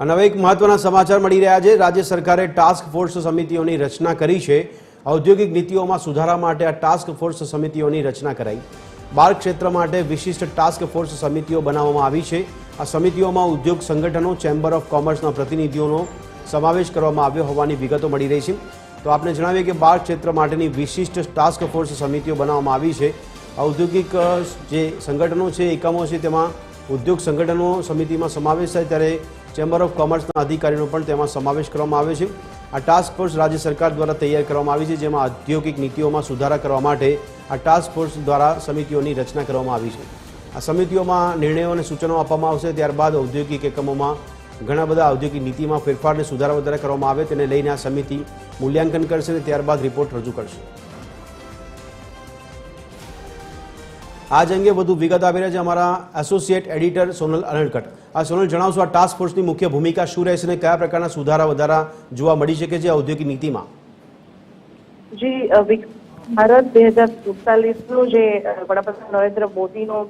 અને હવે એક મહત્વના સમાચાર મળી રહ્યા છે। રાજ્ય સરકારે ટાસ્ક ફોર્સ સમિતિઓની રચના કરી છે। ઔદ્યોગિક નીતિઓમાં સુધારા માટે આ ટાસ્ક ફોર્સ સમિતિઓની રચના કરાઈ। બાર ક્ષેત્ર માટે વિશિષ્ટ ટાસ્ક ફોર્સ સમિતિઓ બનાવવામાં આવી છે। આ સમિતિઓમાં ઉદ્યોગ સંગઠનો, ચેમ્બર ઓફ કોમર્સના પ્રતિનિધિઓનો સમાવેશ કરવામાં આવ્યો હોવાની વિગતો મળી રહી છે। તો આપને જણાવીએ કે બાર ક્ષેત્ર માટેની વિશિષ્ટ ટાસ્ક ફોર્સ સમિતિઓ બનાવવામાં આવી છે। ઔદ્યોગિક જે સંગઠનો છે, એકમો છે, તેમાં ઉદ્યોગ સંગઠનો સમિતિમાં સમાવેશ થાય ત્યારે ચેમ્બર ઓફ કોમર્સના અધિકારીનો પણ તેમાં સમાવેશ કરવામાં આવ્યો છે। આ ટાસ્ક ફોર્સ રાજ્ય સરકાર દ્વારા તૈયાર કરવામાં આવી છે, જેમાં ઔદ્યોગિક નીતિઓમાં સુધારા કરવા માટે આ ટાસ્ક ફોર્સ દ્વારા સમિતિઓની રચના કરવામાં આવી છે। આ સમિતિઓમાં નિર્ણયો અને સૂચનો આપવામાં આવશે। ત્યારબાદ ઔદ્યોગિક એકમોમાં ઘણા બધા ઔદ્યોગિક નીતિમાં ફેરફાર અને સુધારા વધારા કરવામાં આવે તેને લઈને આ સમિતિ મૂલ્યાંકન કરશે અને ત્યારબાદ રિપોર્ટ રજૂ કરશે। આજ અંગે વધુ વિગત આપી રહ્યા છે અમારા એસોસિએટ એડિટર સોનલ અનડકટ। આ સોનલ, જણાવશો આ ટાસ્ક ફોર્સની મુખ્ય ભૂમિકા શું રહેશે અને કયા પ્રકારના સુધારા વધારા જોવા મળી શકે છે ઔદ્યોગિક નીતિમાં? જી, ભારત 2047નો જે વડાપ્રધાન નરેન્દ્ર મોદીનો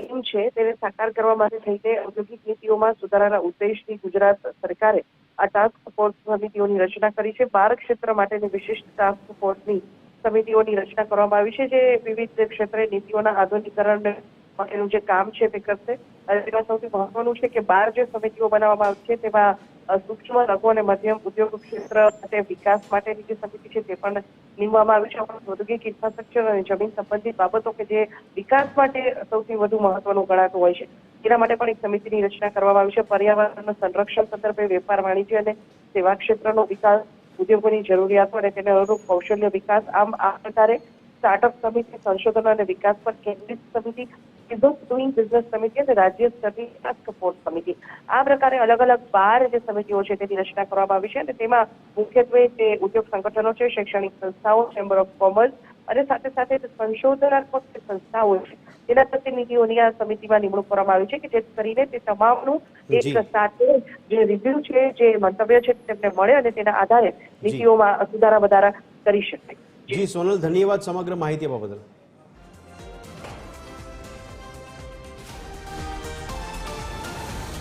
એમ છે તેને સાકાર કરવા માટે થઈને ઔદ્યોગિક નીતિઓમાં સુધારાના ઉદ્દેશથી ગુજરાત સરકારે આ ટાસ્ક ફોર્સ સમિતિઓની રચના કરી છે। 12 ક્ષેત્ર માટેની વિશિષ્ટ ટાસ્ક ફોર્સની સમિતિઓની રચના કરવામાં આવી છે, જે વિવિધ ક્ષેત્રે નીતિઓના આધુનિકરણ માટેનું જે કામ છે તે કરશે। તેમાં સૌથી મહત્વનું છે કે 12 જે સમિતિઓ બનાવવામાં આવી છે તેમાં સૂક્ષ્મ, લઘુ અને મધ્યમ ઉદ્યોગ ક્ષેત્ર માટે વિકાસ માટેની જે સમિતિ છે તે પણ નીમવામાં આવી છે। ઔદ્યોગિક ઇન્ફ્રાસ્ટ્રક્ચર અને જમીન સંબંધિત બાબતો કે જે વિકાસ માટે સૌથી વધુ મહત્વનું ગણાતું હોય છે તેના માટે પણ એક સમિતિની રચના કરવામાં આવી છે। પર્યાવરણના સંરક્ષણ સંદર્ભે, વેપાર, વાણિજ્ય અને સેવા ક્ષેત્રનો વિકાસ, ઉદ્યોગોની જરૂરિયાતો અને તેને અનુરૂપ કૌશલ્ય વિકાસ, આમ આ પ્રકારે સ્ટાર્ટઅપ સમિતિ, સંશોધન અને વિકાસ પર કેન્દ્રિત સમિતિ, ઇઝ ઓફ ડુઇંગ બિઝનેસ સમિતિ અને રાજ્ય સ્તરની ટાસ્ક ફોર્સ સમિતિ, આ પ્રકારે અલગ અલગ 12 જે સમિતિઓ છે તેની રચના કરવામાં આવી છે અને તેમાં મુખ્યત્વે જે ઉદ્યોગ સંગઠનો છે, શૈક્ષણિક સંસ્થાઓ, ચેમ્બર ઓફ કોમર્સ અને સાથે સાથે સંશોધનાત્મક સંસ્થાઓ છે તેના પ્રતિનિધિઓની આ સમિતિમાં નિમણૂક કરવામાં આવી છે કે જેથી કરીને તે તમામનું એક સાથે જે રિવ્યુ છે, જે મંતવ્ય છે તેમને મળે અને તેના આધારે નીતિઓમાં સુધારા વધારા કરી શકાય। જી સોનલ, ધન્યવાદ સમગ્ર માહિતી આપવા બદલ।